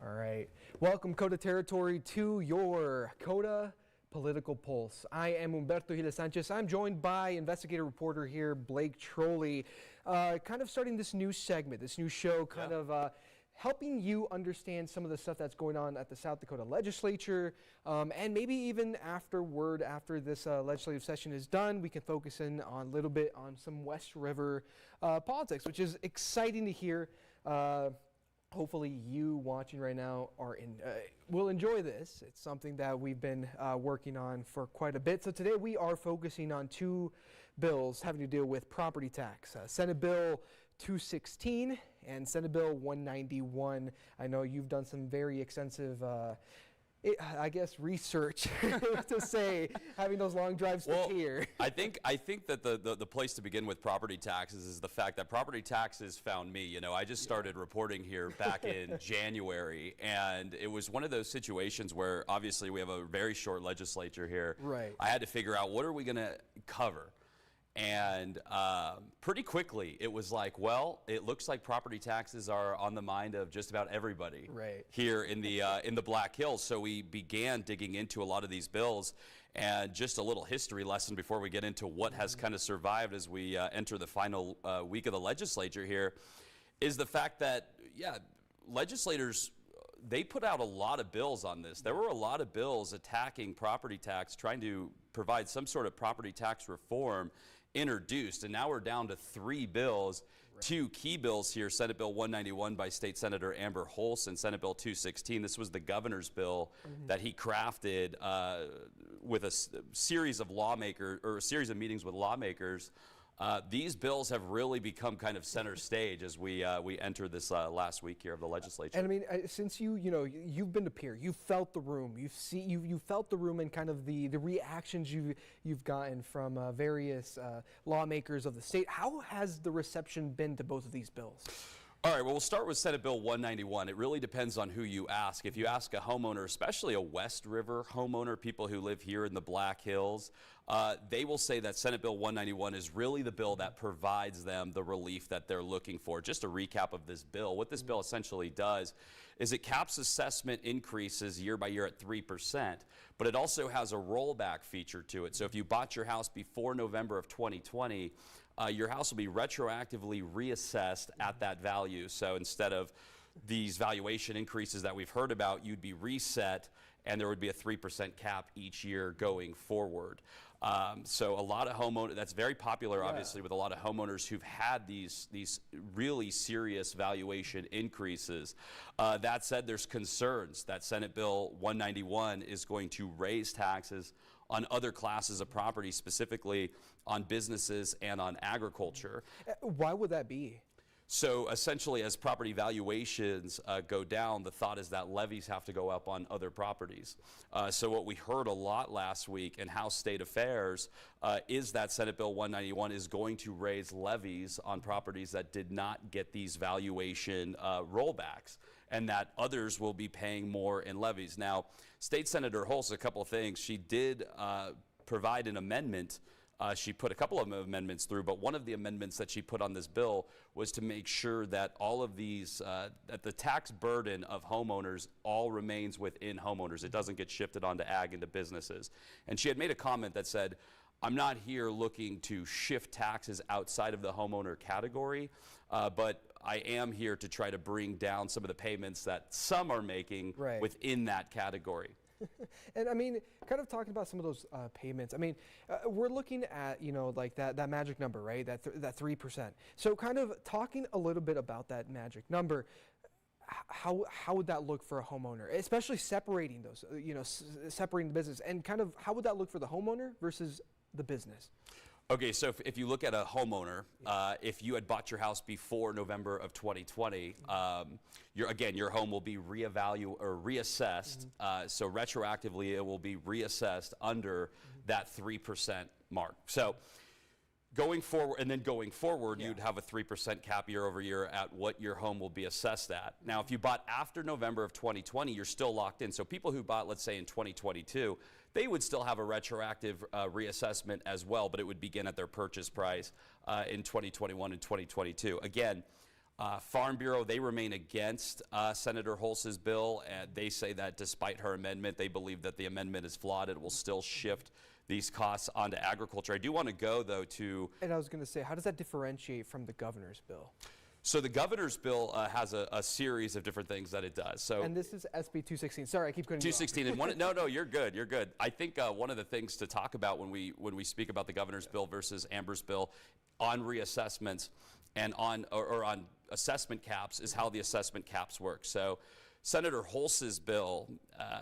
All right. Welcome, KOTA territory, to your KOTA Political Pulse. I am Humberto Giles-Sanchez. I'm joined by investigative reporter here, Blake Troli, kind of starting this new segment, this new show, helping you understand some of the stuff that's going on at the South Dakota legislature, and maybe even after this legislative session is done, we can focus in on a little bit on some West River politics, which is exciting to hear. Hopefully you watching right now will enjoy this. It's something that we've been working on for quite a bit. So today we are focusing on two bills having to deal with property tax. Senate Bill 216 and Senate Bill 191. I know you've done some very extensive research to say, having those long drives to here. I think that the place to begin with property taxes is the fact that property taxes found me. You know, I just started reporting here back in January, and it was one of those situations where obviously we have a very short legislature here. Right. I had to figure out, what are we going to cover? And pretty quickly, it was like, well, it looks like property taxes are on the mind of just about everybody here in the Black Hills. So we began digging into a lot of these bills. And just a little history lesson before we get into what has kind of survived as we enter the final week of the legislature here is the fact that, legislators, they put out a lot of bills on this. There were a lot of bills attacking property tax, trying to provide some sort of property tax reform introduced, and now we're down to 3 bills. Two key bills here: Senate Bill 191 by State Senator Amber Holson, Senate Bill 216. This was the governor's bill that he crafted with a series of lawmakers, or a series of meetings with lawmakers. These bills have really become kind of center stage as we enter this last week here of the legislature. And I mean, since you've been to Pierre, you've felt the room, you felt the room and kind of the reactions you've gotten from various lawmakers of the state. How has the reception been to both of these bills? All right, well, we'll start with Senate Bill 191. It really depends on who you ask. If you ask a homeowner, especially a West River homeowner, people who live here in the Black Hills, they will say that Senate Bill 191 is really the bill that provides them the relief that they're looking for. Just a recap of this bill. What this bill essentially does is it caps assessment increases year by year at 3%, but it also has a rollback feature to it. So if you bought your house before November of 2020, your house will be retroactively reassessed at that value. So instead of these valuation increases that we've heard about, you'd be reset, and there would be a 3% cap each year going forward. So a lot of homeowners, that's very popular, obviously, with a lot of homeowners who've had these really serious valuation increases. That said, there's concerns that Senate Bill 191 is going to raise taxes on other classes of property, specifically on businesses and on agriculture. Why would that be? So essentially, as property valuations go down, the thought is that levies have to go up on other properties. So what we heard a lot last week in House State Affairs is that Senate Bill 191 is going to raise levies on properties that did not get these valuation rollbacks, and that others will be paying more in levies. Now, State Senator Holtz, a couple of things. She did provide an amendment. She put a couple of amendments through, but one of the amendments that she put on this bill was to make sure that all of these, that the tax burden of homeowners all remains within homeowners. It doesn't get shifted onto ag into businesses. And she had made a comment that said, I'm not here looking to shift taxes outside of the homeowner category, but I am here to try to bring down some of the payments that some are making within that category. And I mean, kind of talking about some of those payments, I mean, we're looking at, like that magic number, right? That 3%. So kind of talking a little bit about that magic number, how would that look for a homeowner, especially separating those, separating the business, and kind of how would that look for the homeowner versus the business? Okay, so if you look at a homeowner, if you had bought your house before November of 2020, your home will be reassessed. So retroactively, it will be reassessed under that 3% mark. So going forward, you'd have a 3% cap year over year at what your home will be assessed at. Now, if you bought after November of 2020, you're still locked in. So people who bought, let's say, in 2022, they would still have a retroactive reassessment as well, but it would begin at their purchase price in 2021 and 2022. Again, Farm Bureau, they remain against Senator Hulse's bill, and they say that despite her amendment, they believe that the amendment is flawed. It will still shift these costs onto agriculture. I do want to go, though, to... And I was going to say, how does that differentiate from the governor's bill? So the governor's bill has a series of different things that it does. So, and this is SB 216. Sorry, I keep cutting you off. 216 and one. No, you're good. You're good. I think one of the things to talk about when we speak about the governor's bill versus Amber's bill on reassessments and on assessment caps is how the assessment caps work. So Senator Hulse's bill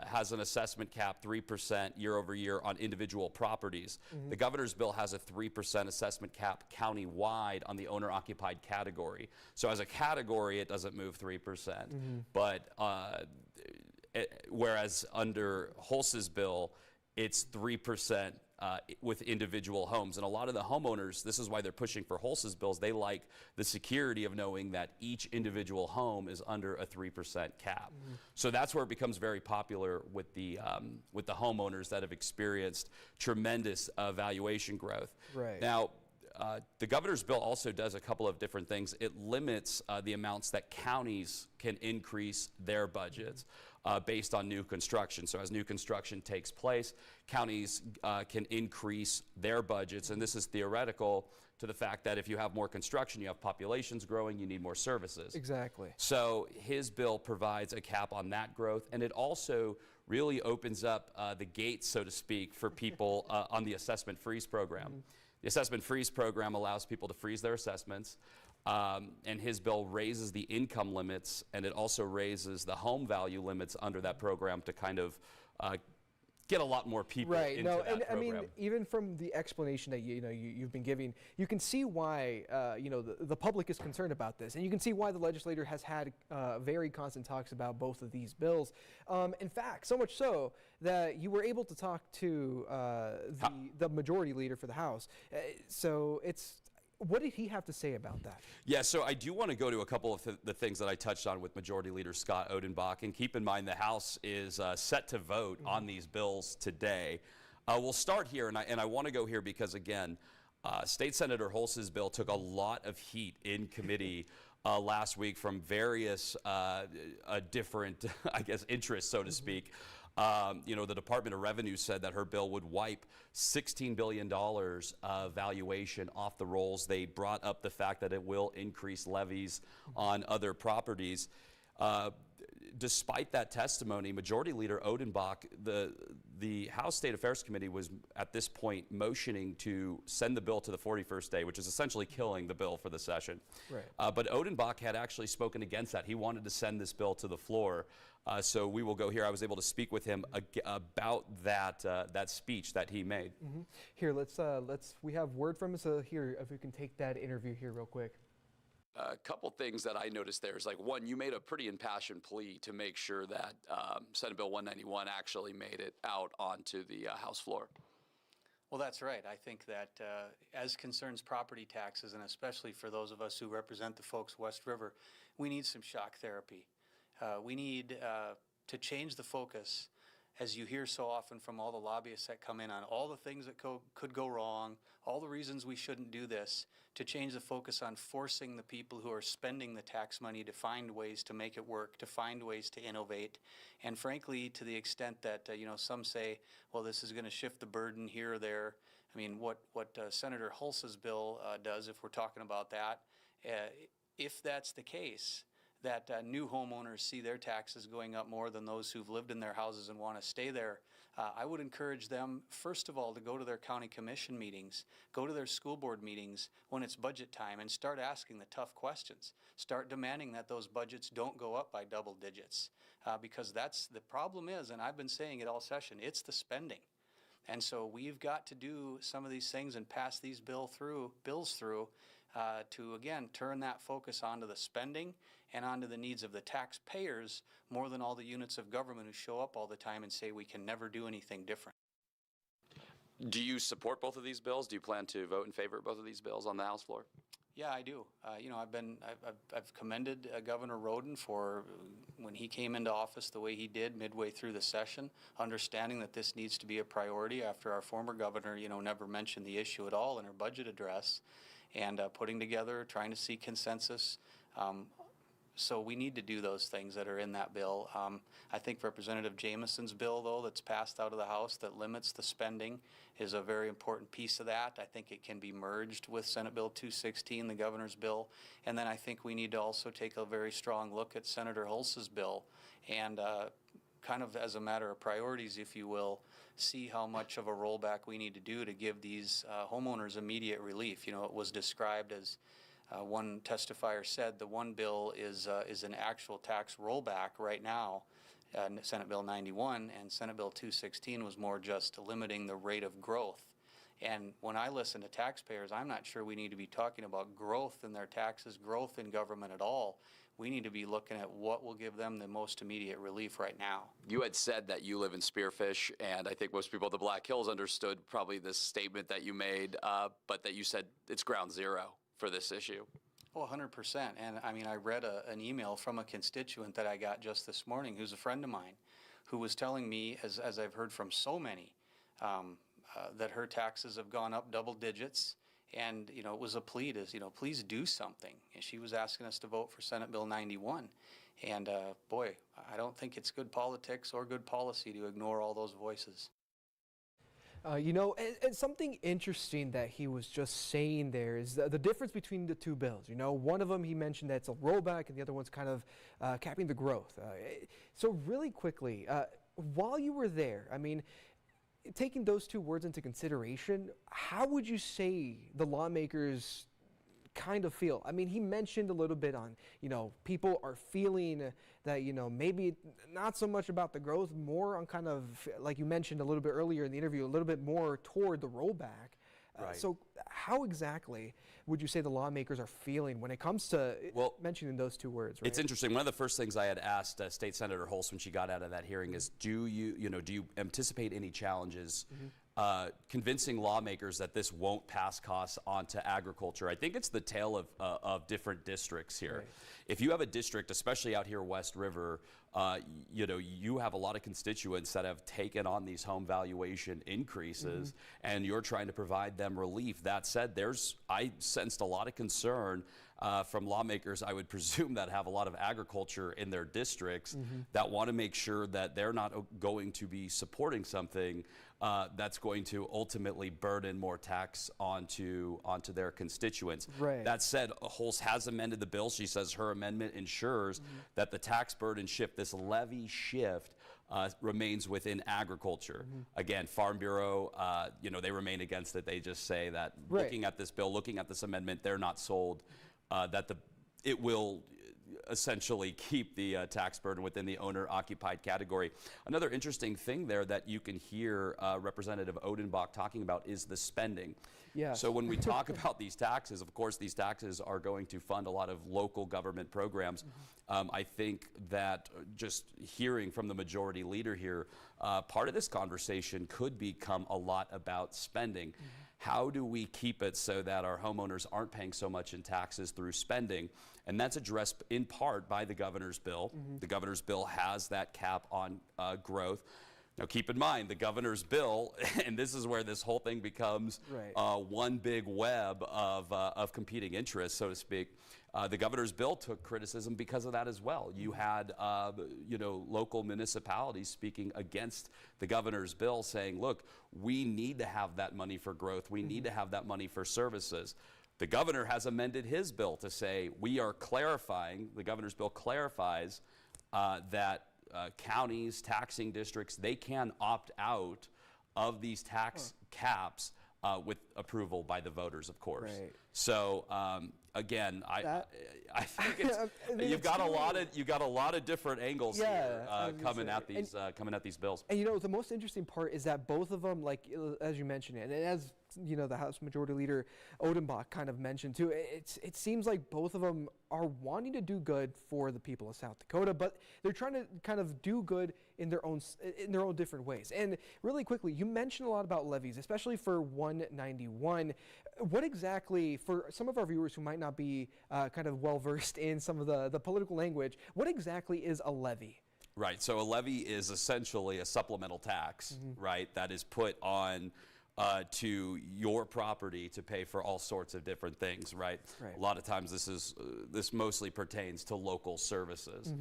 has an assessment cap 3% year over year on individual properties. The governor's bill has a 3% assessment cap county-wide on the owner-occupied category. So as a category, it doesn't move 3%. But whereas under Hulse's bill, it's 3% with individual homes. And a lot of the homeowners, this is why they're pushing for Hulse's bills, they like the security of knowing that each individual home is under a 3% cap. So that's where it becomes very popular with the homeowners that have experienced tremendous valuation growth. Right. Now, the governor's bill also does a couple of different things. It limits the amounts that counties can increase their budgets based on new construction. So as new construction takes place, counties can increase their budgets, and this is theoretical to the fact that if you have more construction, you have populations growing, you need more services. Exactly. So his bill provides a cap on that growth, and it also really opens up the gates, so to speak, for people on the assessment freeze program. The assessment freeze program allows people to freeze their assessments, and his bill raises the income limits, and it also raises the home value limits under that program to kind of get a lot more people into that program. I mean, even from the explanation that you've been giving, you can see why the public is concerned about this, and you can see why the legislator has had very constant talks about both of these bills. In fact, so much so that you were able to talk to the majority leader for the House. What did he have to say about that? Yeah, so I do want to go to a couple of the things that I touched on with Majority Leader Scott Odenbach, and keep in mind the House is set to vote on these bills today. We'll start here, and I want to go here because, again, State Senator Hulse's bill took a lot of heat in committee last week from various different, I guess, interests, so to speak. The Department of Revenue said that her bill would wipe $16 billion of valuation off the rolls. They brought up the fact that it will increase levies on other properties. Despite that testimony, Majority Leader Odenbach, the House State Affairs Committee was at this point motioning to send the bill to the 41st day, which is essentially killing the bill for the session. Right. But Odenbach had actually spoken against that. He wanted to send this bill to the floor. So we will go here. I was able to speak with him about that speech that he made. Here, we have word from us here. If we can take that interview here real quick. A couple things that I noticed there is, like, one, you made a pretty impassioned plea to make sure that Senate Bill 191 actually made it out onto the House floor. Well, that's right. I think that as concerns property taxes, and especially for those of us who represent the folks West River, we need some shock therapy. We need to change the focus, as you hear so often from all the lobbyists that come in, on all the things that could go wrong, all the reasons we shouldn't do this, to change the focus on forcing the people who are spending the tax money to find ways to make it work, to find ways to innovate. And frankly, to the extent that some say, well, this is going to shift the burden here or there. I mean, what Senator Hulse's bill does, if we're talking about that, if that's the case, that new homeowners see their taxes going up more than those who've lived in their houses and want to stay there, I would encourage them, first of all, to go to their county commission meetings, go to their school board meetings when it's budget time, and start asking the tough questions. Start demanding that those budgets don't go up by double digits, because that's the problem is, and I've been saying it all session, it's the spending. And so we've got to do some of these things and pass these bills through to, again, turn that focus onto the spending and onto the needs of the taxpayers more than all the units of government who show up all the time and say we can never do anything different. Do you support both of these bills? Do you plan to vote in favor of both of these bills on the House floor? Yeah, I do. I've commended Governor Roden for when he came into office the way he did midway through the session, understanding that this needs to be a priority after our former governor, never mentioned the issue at all in her budget address, and putting together, trying to see consensus So we need to do those things that are in that bill. I think Representative Jameson's bill, though, that's passed out of the House that limits the spending is a very important piece of that. I think it can be merged with Senate Bill 216, the governor's bill. And then I think we need to also take a very strong look at Senator Hulse's bill and kind of as a matter of priorities, if you will, see how much of a rollback we need to do to give these homeowners immediate relief. You know, it was described as one testifier said the one bill is an actual tax rollback right now, Senate Bill 91, and Senate Bill 216 was more just limiting the rate of growth. And when I listen to taxpayers, I'm not sure we need to be talking about growth in their taxes, growth in government at all. We need to be looking at what will give them the most immediate relief right now. You had said that you live in Spearfish, and I think most people at the Black Hills understood probably this statement that you made, but that you said it's ground zero for this issue. Oh, 100%. And I mean, I read an email from a constituent that I got just this morning who's a friend of mine who was telling me, as I've heard from so many, that her taxes have gone up double digits. And, you know, it was a plea to, you know, please do something. And she was asking us to vote for Senate Bill 91. And, boy, I don't think it's good politics or good policy to ignore all those voices. You know, and something interesting that he was just saying there is the difference between the two bills. You know, one of them he mentioned that it's a rollback and the other one's kind of capping the growth. So really quickly, while you were there, I mean, taking those two words into consideration, how would you say the lawmakers kind of feel? I mean, he mentioned a little bit on, you know, people are feeling that, you know, maybe not so much about the growth, more on kind of, like you mentioned a little bit earlier in the interview, a little bit more toward the rollback. Right. So how exactly would you say the lawmakers are feeling when it comes to mentioning those two words? Right? It's interesting. One of the first things I had asked State Senator Hulse when she got out of that hearing is, do you anticipate any challenges convincing lawmakers that this won't pass costs on to agriculture? I think it's the tale of different districts here. Right. If you have a district, especially out here West River, you know, you have a lot of constituents that have taken on these home valuation increases, and you're trying to provide them relief. That said, I sensed a lot of concern from lawmakers, I would presume, that have a lot of agriculture in their districts that want to make sure that they're not going to be supporting something that's going to ultimately burden more tax onto their constituents. Right. That said, Hulse has amended the bill. She says her amendment ensures that the tax burden shift, this levy shift, remains within agriculture. Again, Farm Bureau, you know, they remain against it. They just say that looking at this bill, looking at this amendment, they're not sold that it will essentially keep the tax burden within the owner-occupied category. Another interesting thing there that you can hear Representative Odenbach talking about is the spending. Yeah. So when we talk about these taxes, of course, these taxes are going to fund a lot of local government programs. I think that just hearing from the majority leader here, part of this conversation could become a lot about spending. How do we keep it so that our homeowners aren't paying so much in taxes through spending? And that's addressed in part by the governor's bill. The governor's bill has that cap on growth. Now, keep in mind, the governor's bill, and this is where this whole thing becomes one big web of competing interests, so to speak. The governor's bill took criticism because of that as well. You had, you know, local municipalities speaking against the governor's bill, saying, look, we need to have that money for growth. We need to have that money for services. The governor has amended his bill to say we are clarifying, the governor's bill clarifies that counties, taxing districts, they can opt out of these tax caps with approval by the voters, of course. Right. So again, I think it's, you've got a lot of different angles here coming at these bills. And you know, the most interesting part is that both of them, like as you mentioned, and as you know, the House Majority Leader Odenbach kind of mentioned too, it seems like both of them are wanting to do good for the people of South Dakota, but they're trying to kind of do good in their own different ways. And really quickly, you mentioned a lot about levies, especially for 191. What exactly, for some of our viewers who might not be kind of well versed in some of the political language, what exactly is a levy? Right. So a levy is essentially a supplemental tax, right, that is put on to your property to pay for all sorts of different things, right? Right. A lot of times this mostly pertains to local services.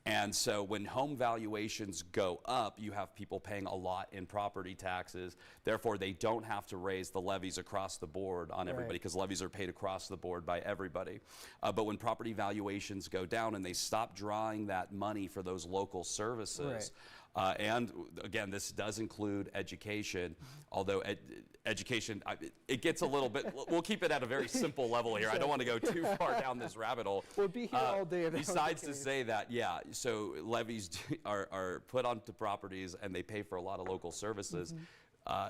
And so when home valuations go up, you have people paying a lot in property taxes. Therefore, they don't have to raise the levies across the board on everybody, because levies are paid across the board by everybody. But when property valuations go down and they stop drawing that money for those local services, and again, this does include education, although education, it gets a little bit, we'll keep it at a very simple level here. I don't want to go too far down this rabbit hole. We'll be here all day. Besides to say that, yeah, so levies are put onto properties and they pay for a lot of local services.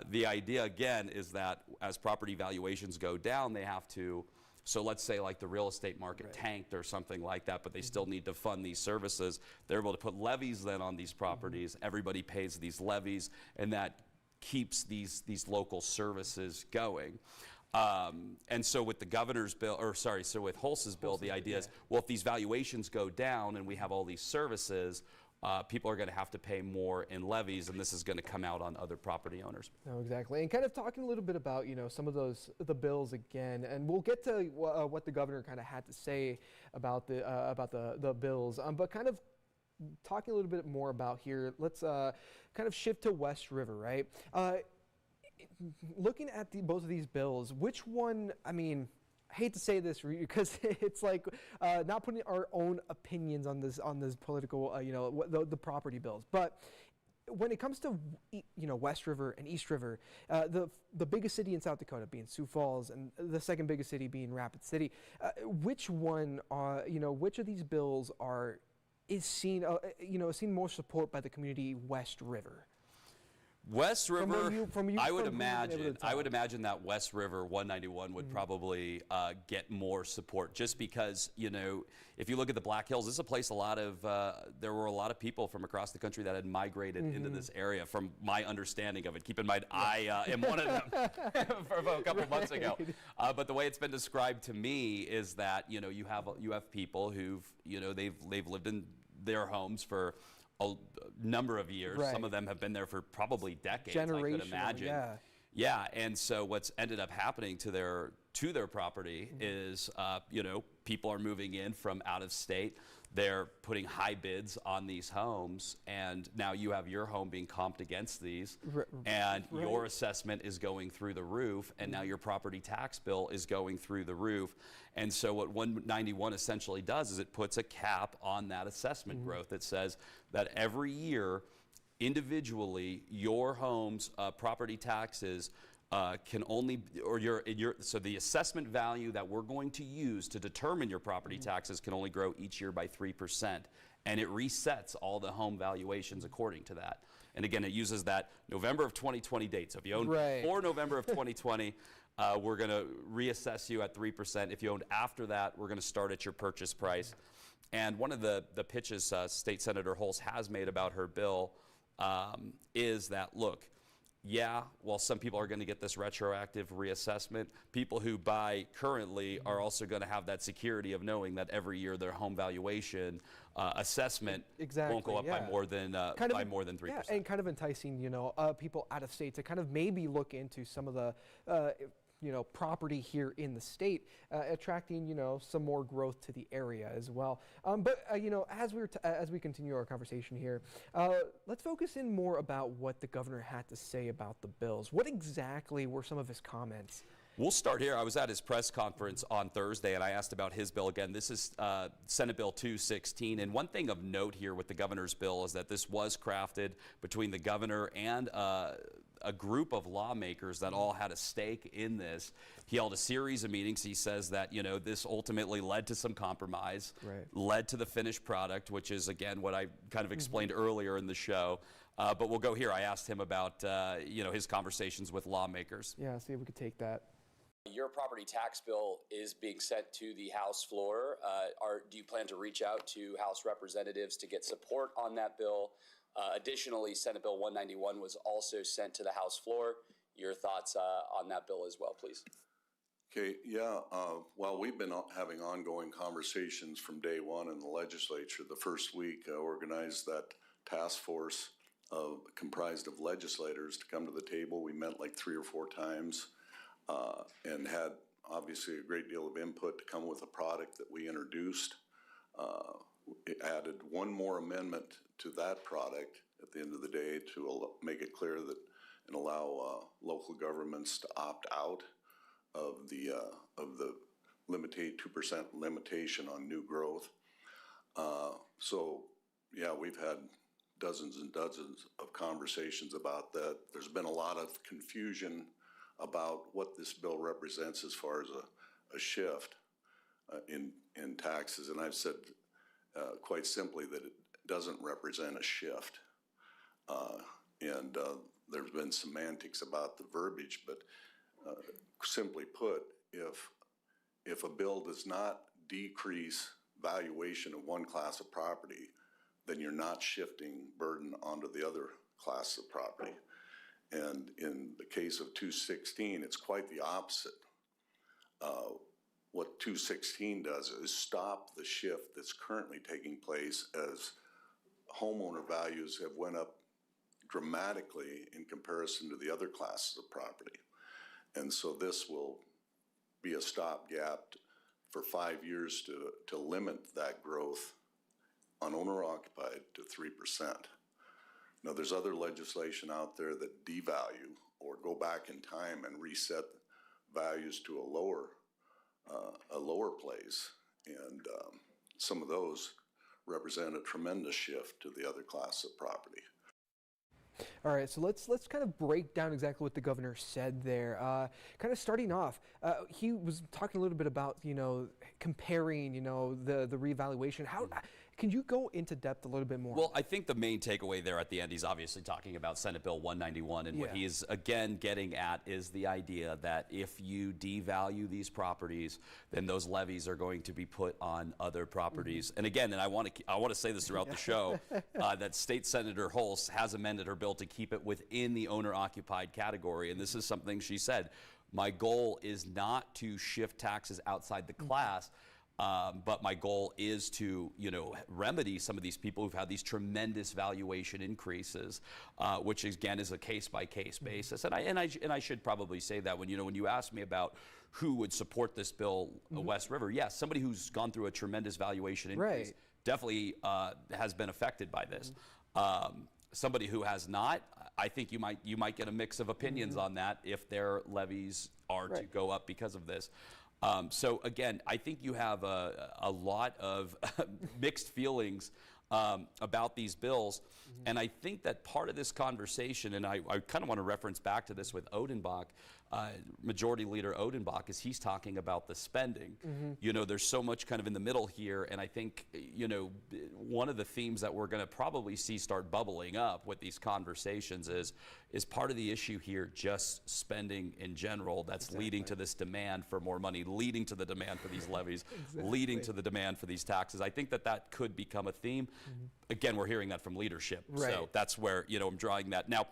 The idea, again, is that as property valuations go down, they have to, so let's say like the real estate market tanked or something like that, but they still need to fund these services. They're able to put levies then on these properties. Everybody pays these levies, and that keeps these local services going. And so with the governor's bill, or sorry, so with Hulse's bill, the idea is, well, if these valuations go down and we have all these services, people are going to have to pay more in levies, and this is going to come out on other property owners. No, exactly. And kind of talking a little bit about, some of the bills again, and we'll get to what the governor kind of had to say about the bills, but kind of talking a little bit more about here, let's kind of shift to West River, right? Looking at both of these bills, which one, I mean, I hate to say this because it's like not putting our own opinions on this political, the property bills. But when it comes to West River and East River, the biggest city in South Dakota being Sioux Falls, and the second biggest city being Rapid City, which one, which of these bills is seen more support by the community West River? West River, I would imagine that West River 191 would probably get more support, just because, if you look at the Black Hills, this is a place there were a lot of people from across the country that had migrated into this area, from my understanding of it. Keep in mind, I am one of them from a couple months ago. But the way it's been described to me is that, you have people who've, they've lived in their homes for a number of years. Some of them have been there for probably decades, I could imagine. Yeah, and so what's ended up happening to their property is, people are moving in from out of state. They're putting high bids on these homes, and now you have your home being comped against these, and your assessment is going through the roof, and now your property tax bill is going through the roof. And so what 191 essentially does is it puts a cap on that assessment growth. It says that every year, individually, your home's property taxes can only, so the assessment value that we're going to use to determine your property taxes can only grow each year by 3%. And it resets all the home valuations according to that. And again, it uses that November of 2020 date. So if you own before November of 2020, we're going to reassess you at 3%. If you owned after that, we're going to start at your purchase price. And one of the pitches State Senator Hulse has made about her bill is that, look, while some people are going to get this retroactive reassessment, people who buy currently are also going to have that security of knowing that every year their home valuation assessment won't go up by more than 3%. Yeah, and kind of enticing, people out of state to kind of maybe look into some of the property here in the state, attracting, some more growth to the area as well. But as we continue our conversation here, let's focus in more about what the governor had to say about the bills. What exactly were some of his comments? We'll start here. I was at his press conference on Thursday, and I asked about his bill again. This is Senate Bill 216. And one thing of note here with the governor's bill is that this was crafted between the governor and a group of lawmakers that all had a stake in this. He held a series of meetings. He says that, this ultimately led to some compromise, led to the finished product, which is, again, what I kind of explained earlier in the show. But we'll go here. I asked him about, his conversations with lawmakers. Yeah, see if we could take that. Your property tax bill is being sent to the House floor. Do you plan to reach out to House representatives to get support on that bill? Additionally, Senate Bill 191 was also sent to the House floor. Your thoughts on that bill as well, please. Okay, yeah, well, we've been having ongoing conversations from day one in the legislature. The first week, organized that task force comprised of legislators to come to the table. We met like 3 or 4 times and had obviously a great deal of input to come with a product that we introduced. It added one more amendment to that product at the end of the day to make it clear that and allow local governments to opt out of the 2% limitation on new growth. So yeah, we've had dozens and dozens of conversations about that. There's been a lot of confusion about what this bill represents as far as a shift in taxes, and I've said quite simply that it doesn't represent a shift. There's been semantics about the verbiage, but simply put, if a bill does not decrease valuation of one class of property, then you're not shifting burden onto the other class of property. And in the case of 216, it's quite the opposite. What 216 does is stop the shift that's currently taking place as homeowner values have went up dramatically in comparison to the other classes of property. And so this will be a stopgap for 5 years to limit that growth on owner-occupied to 3%. Now, there's other legislation out there that devalue or go back in time and reset values to a lower place, and some of those represent a tremendous shift to the other class of property. All right, so let's kind of break down exactly what the governor said there. Kind of starting off, he was talking a little bit about, comparing, the reevaluation. How can you go into depth a little bit more? Well, I think the main takeaway there at the end, he's obviously talking about Senate Bill 191, and what he is again getting at is the idea that if you devalue these properties, then those levies are going to be put on other properties. And again, and I want to say this throughout the show, that State Senator Hulse has amended her bill to keep it within the owner-occupied category, and this is something she said. My goal is not to shift taxes outside the class. But my goal is to, remedy some of these people who've had these tremendous valuation increases, which again is a case-by-case basis. And I should probably say that when you ask me about who would support this bill, West River, yes, somebody who's gone through a tremendous valuation increase definitely has been affected by this. Somebody who has not, I think you might get a mix of opinions on that if their levies are to go up because of this. So again, I think you have a lot of mixed feelings about these bills, and I think that part of this conversation, and I kind of want to reference back to this with Odenbach, Majority Leader Odenbach, is he's talking about the spending. There's so much kind of in the middle here, and I think, one of the themes that we're going to probably see start bubbling up with these conversations is part of the issue here just spending in general that's leading to this demand for more money, leading to the demand for these levies, leading to the demand for these taxes. I think that could become a theme. Again, we're hearing that from leadership, so that's where, I'm drawing that. Now,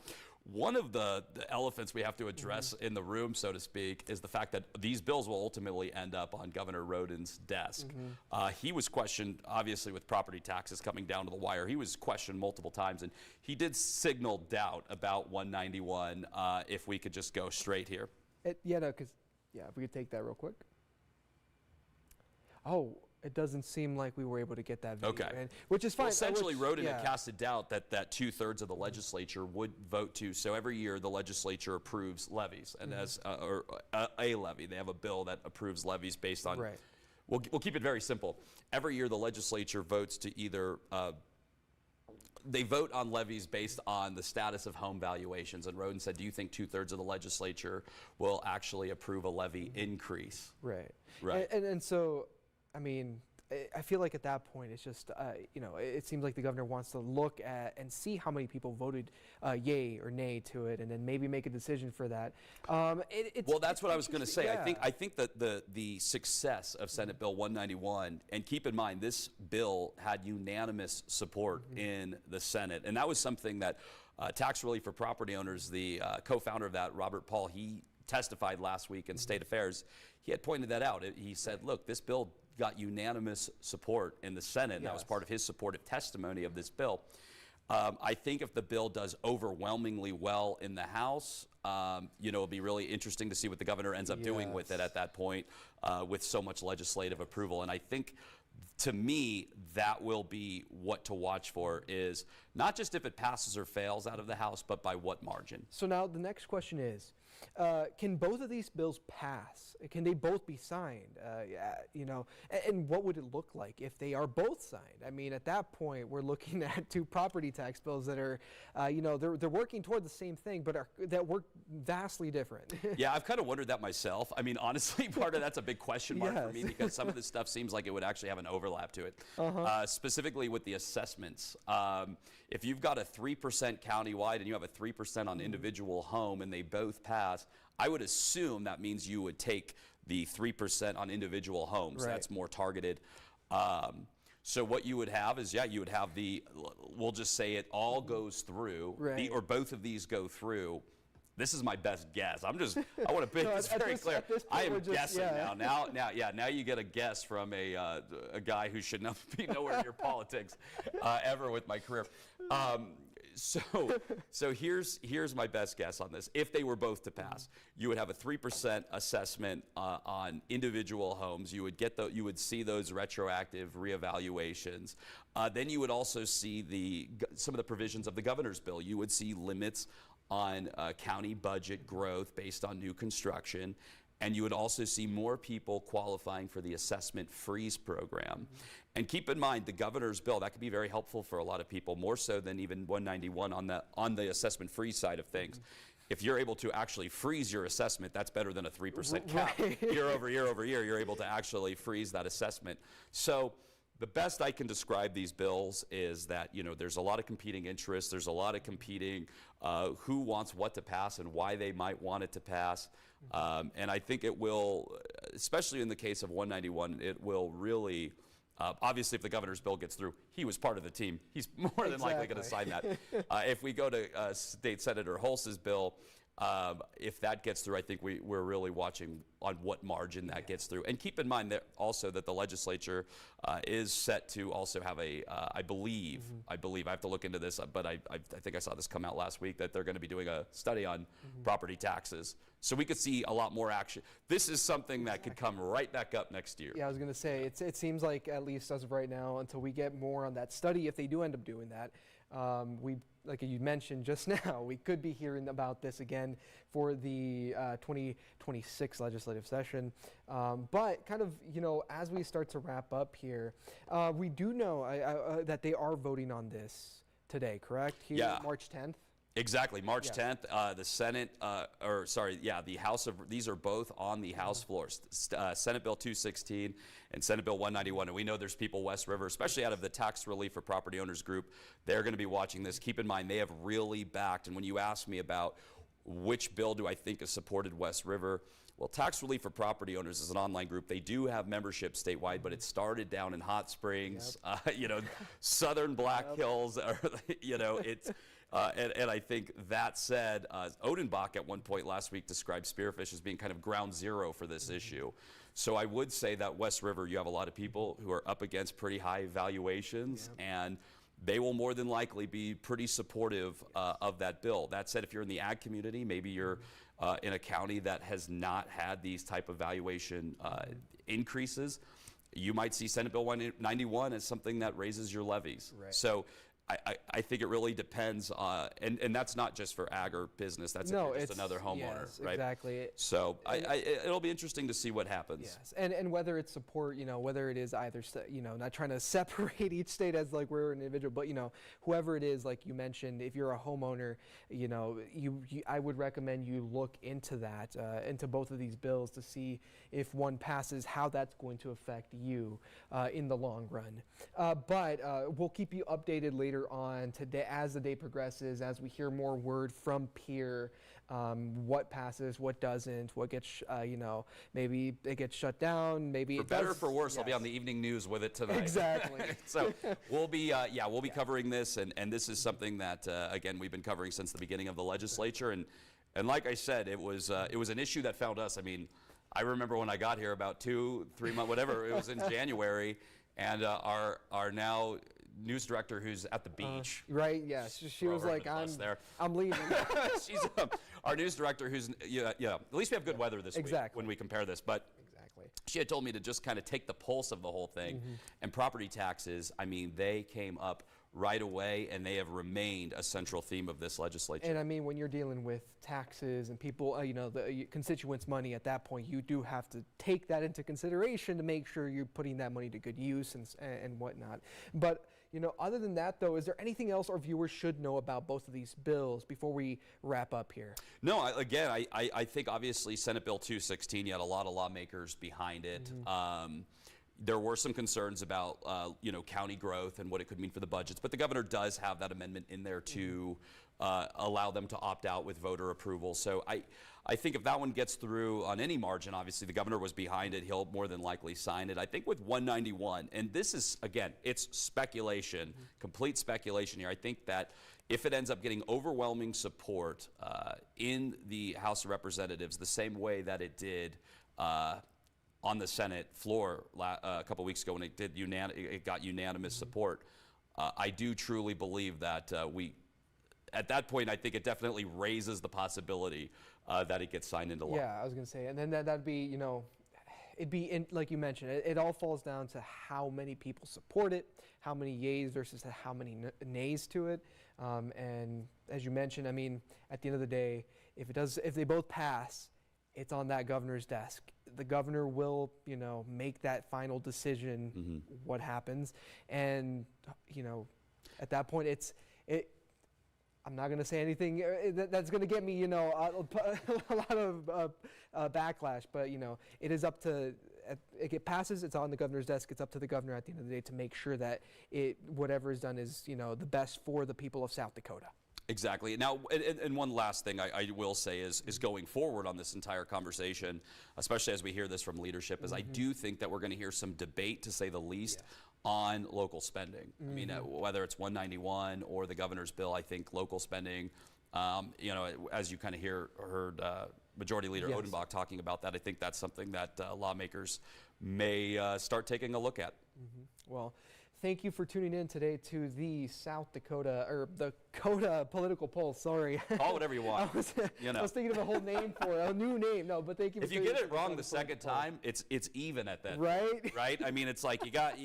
one of the elephants we have to address in the room, so to speak, is the fact that these bills will ultimately end up on Governor Rodin's desk. He was questioned, obviously, with property taxes coming down to the wire. He was questioned multiple times, and he did signal doubt about 191 if we could just go straight here. If we could take that real quick. Oh, it doesn't seem like we were able to get that video, which is fine. Well, essentially, Rodin had casted doubt that 2/3 of the legislature would vote to. So every year, the legislature approves levies, and as a levy, they have a bill that approves levies based on. We'll keep it very simple. Every year, the legislature votes to either. They vote on levies based on the status of home valuations. And Rodin said, do you think 2/3 of the legislature will actually approve a levy increase? Right. And so, I mean, I feel like at that point, it's just, it seems like the governor wants to look at and see how many people voted yay or nay to it, and then maybe make a decision for that. Well, that's what I was going to say. I think that the success of Senate Bill 191, and keep in mind, this bill had unanimous support in the Senate, and that was something that Tax Relief for Property Owners, the co-founder of that, Robert Paul, he testified last week in State Affairs. He had pointed that out. He said, look, this bill got unanimous support in the Senate, and that was part of his supportive testimony of this bill. I think if the bill does overwhelmingly well in the House, it'll be really interesting to see what the governor ends up doing with it at that point, with so much legislative approval. And I think, to me, that will be what to watch for, is not just if it passes or fails out of the House, but by what margin. So now the next question is, can both of these bills pass? Can they both be signed? And what would it look like if they are both signed? I mean, at that point, we're looking at two property tax bills that are, they're working toward the same thing, but that work vastly different. Yeah, I've kind of wondered that myself. I mean, honestly, part of that's a big question mark for me, because some of this stuff seems like it would actually have an overlap to it, specifically with the assessments. If you've got a 3% countywide and you have a 3% on individual home and they both pass, I would assume that means you would take the 3% on individual homes. Right. That's more targeted. So what you would have is, you would have we'll just say it all goes through, right, or both of these go through. This is my best guess. I want to make this very clear. I am guessing now. Now you get a guess from a guy who should not be nowhere near politics ever with my career. So here's my best guess on this. If they were both to pass, you would have a 3% assessment on individual homes. You would see those retroactive reevaluations. Then you would also see some of the provisions of the governor's bill. You would see limits on county budget growth based on new construction. And you would also see more people qualifying for the assessment freeze program. And keep in mind, the governor's bill, that could be very helpful for a lot of people, more so than even 191 on the assessment freeze side of things. If you're able to actually freeze your assessment, that's better than a 3% cap. Year over year over year, you're able to actually freeze that assessment. So the best I can describe these bills is that, there's a lot of competing interests. There's a lot of competing who wants what to pass and why they might want it to pass. And I think it will, especially in the case of 191, it will really, obviously if the governor's bill gets through, he was part of the team. He's more than likely going to sign that. If we go to State Senator Hulse's bill, if that gets through, I think we're really watching on what margin that gets through. And keep in mind that also that the legislature is set to also have I believe, I have to look into this, but I think I saw this come out last week, that they're going to be doing a study on property taxes. So we could see a lot more action. This is something that could come right back up next year. Yeah, I was going to say, it seems like, at least as of right now, until we get more on that study, if they do end up doing that, like you mentioned just now, we could be hearing about this again for the 2026 legislative session. But kind of, as we start to wrap up here, we do know that they are voting on this today, correct? Here, March 10th? Exactly, March 10th, the Senate, the House these are both on the House floor, Senate Bill 216 and Senate Bill 191. And we know there's people West River, especially out of the Tax Relief for Property Owners group, they're going to be watching this. Keep in mind, they have really backed, and when you ask me about which bill do I think has supported West River, well, Tax Relief for Property Owners is an online group. They do have membership statewide, but it started down in Hot Springs, Southern Black Hills, it's... And I think that said, Odenbach at one point last week described Spearfish as being kind of ground zero for this issue. So I would say that West River, you have a lot of people who are up against pretty high valuations, and they will more than likely be pretty supportive of that bill. That said, if you're in the ag community, maybe you're in a county that has not had these type of valuation increases, you might see Senate Bill 191 as something that raises your levies. Right. So I think it really depends, and that's not just for ag or business. That's just another homeowner, right? Exactly. So it'll be interesting to see what happens. Yes, and whether it's support, whether it is either, not trying to separate each state as like we're an individual, but whoever it is, like you mentioned, if you're a homeowner, I would recommend you look into that, into both of these bills to see if one passes, how that's going to affect you in the long run. But we'll keep you updated later on today as the day progresses, as we hear more word from Pierre, what passes, what doesn't, what gets, maybe it gets shut down, maybe for better or for worse. I'll be on the evening news with it tonight. Exactly. So we'll be covering this, and this is something that again we've been covering since the beginning of the legislature, and like I said, it was an issue that found us. I mean, I remember when I got here about 2-3 months, whatever, it was in January, and our now news director who's at the beach. Right, yes. She Throw was her like, under the bus there. I'm leaving. She's our news director who's, at least we have good weather this week when we compare this. But Exactly. she had told me to just kind of take the pulse of the whole thing. And property taxes, I mean, they came up right away, and they have remained a central theme of this legislature. And I mean, when you're dealing with taxes and people, the constituents' money at that point, you do have to take that into consideration to make sure you're putting that money to good use and whatnot. But, other than that, though, is there anything else our viewers should know about both of these bills before we wrap up here? No, I think obviously Senate Bill 216, you had a lot of lawmakers behind it. There were some concerns about, county growth and what it could mean for the budgets, but the governor does have that amendment in there to allow them to opt out with voter approval. So I think if that one gets through on any margin, obviously the governor was behind it, he'll more than likely sign it. I think with 191, and this is, again, it's speculation, complete speculation here. I think that if it ends up getting overwhelming support in the House of Representatives, the same way that it did on the Senate floor a couple weeks ago when it got unanimous support. I do truly believe that at that point, I think it definitely raises the possibility that it gets signed into law. Yeah, I was going to say, and then that'd be, it'd be, like you mentioned, it all falls down to how many people support it, how many yays versus how many nays to it. And as you mentioned, I mean, at the end of the day, if they both pass, it's on that governor's desk. The governor will, make that final decision, what happens. And, at that point, I'm not going to say anything that's going to get me, a lot of backlash. But, it is up to, if it passes, it's on the governor's desk. It's up to the governor at the end of the day to make sure that whatever is done is, the best for the people of South Dakota. Exactly. Now, and one last thing I will say is going forward on this entire conversation, especially as we hear this from leadership, is I do think that we're going to hear some debate, to say the least, on local spending. I mean, whether it's 191 or the governor's bill, I think local spending, as you kind of heard Majority Leader Odenbach talking about that, I think that's something that lawmakers may start taking a look at. Well, thank you for tuning in today to the South Dakota, or the KOTA Political Pulse, sorry. Call whatever you want. I was thinking of a whole name for it, a new name. No, but thank you for If you get it wrong the second time, it's even at that right? point, right? I mean, it's like you got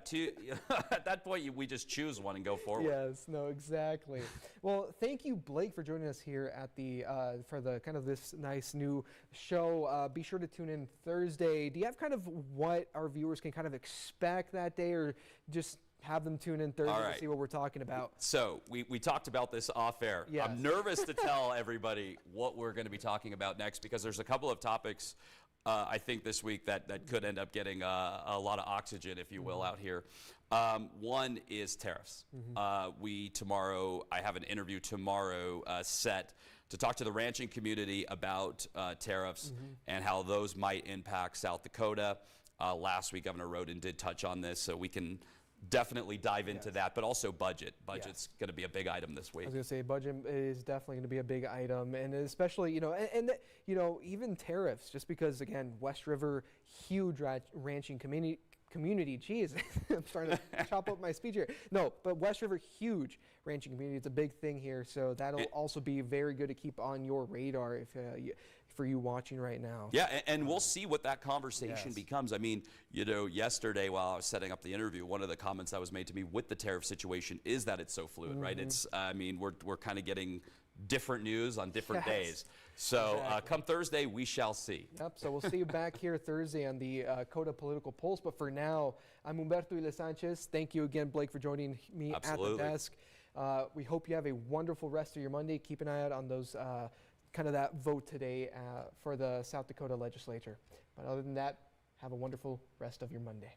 two, at that point we just choose one and go forward. Yes, no, exactly. Well, thank you, Blake, for joining us here at the for the kind of this nice new show. Be sure to tune in Thursday. Do you have kind of what our viewers can kind of expect that day, or just have them tune in Thursday to see what we're talking about? So we talked about this off air. Yes. I'm nervous to tell everybody what we're going to be talking about next, because there's a couple of topics I think this week that could end up getting a lot of oxygen, if you will, out here. One is tariffs. I have an interview tomorrow set to talk to the ranching community about tariffs and how those might impact South Dakota. Last week, Governor Roden did touch on this, so we can definitely dive into that, but also budget. Budget's going to be a big item this week. I was going to say budget is definitely going to be a big item, and especially, even tariffs, just because, again, West River, huge ranching community. Geez, I'm starting to chop up my speech here. No, but West River, huge ranching community. It's a big thing here, so that'll also be very good to keep on your radar for you watching right now. Yeah, and we'll see what that conversation becomes. I mean, yesterday while I was setting up the interview, one of the comments that was made to me with the tariff situation is that it's so fluid, right? It's, we're kind of getting different news on different days. So come Thursday, we shall see. Yep, so we'll see you back here Thursday on the KOTA Political Pulse. But for now, I'm Humberto Giles-Sanchez. Thank you again, Blake, for joining me at the desk. We hope you have a wonderful rest of your Monday. Keep an eye out on those kind of that vote today for the South Dakota legislature. But other than that, have a wonderful rest of your Monday.